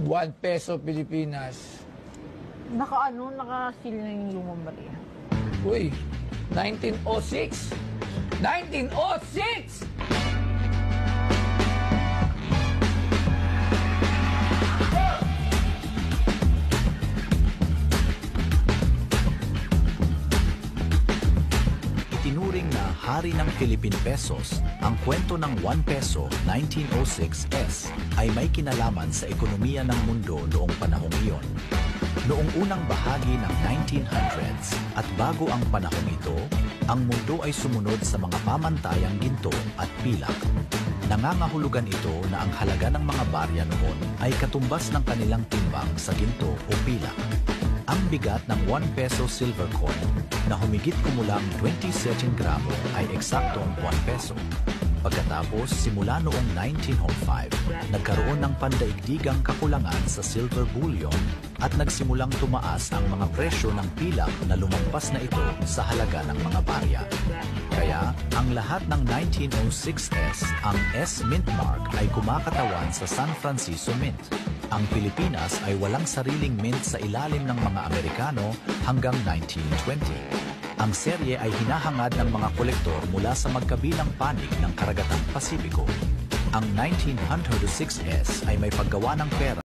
1 peso Pilipinas. Nakasil na yung lumang barya. Uy, 1906! 1906! Itinuring na hari ng Philippine Pesos, ang kwento ng 1 peso 1906s ay may kinalaman sa ekonomiya ng mundo noong panahong iyon. Noong unang bahagi ng 1900s at bago ang panahong ito, ang mundo ay sumunod sa mga pamantayang ginto at pilak. Nangangahulugan ito na ang halaga ng mga barya noon ay katumbas ng kanilang timbang sa ginto o pilak. Ang bigat ng 1 peso silver coin na humigit kumulang 27 gramo ay eksaktong 1 peso. Pagkatapos, simula noong 1905, nagkaroon ng pandaigdigang kakulangan sa silver bullion at nagsimulang tumaas ang mga presyo ng pilak na lumampas na ito sa halaga ng mga barya. Kaya, ang lahat ng 1906s, ang S Mint Mark ay kumakatawan sa San Francisco Mint. Ang Pilipinas ay walang sariling mint sa ilalim ng mga Amerikano hanggang 1920. Ang serye ay hinahangad ng mga kolektor mula sa magkabilang panig ng Karagatang Pasipiko. Ang 1906s ay may paggawa ng pera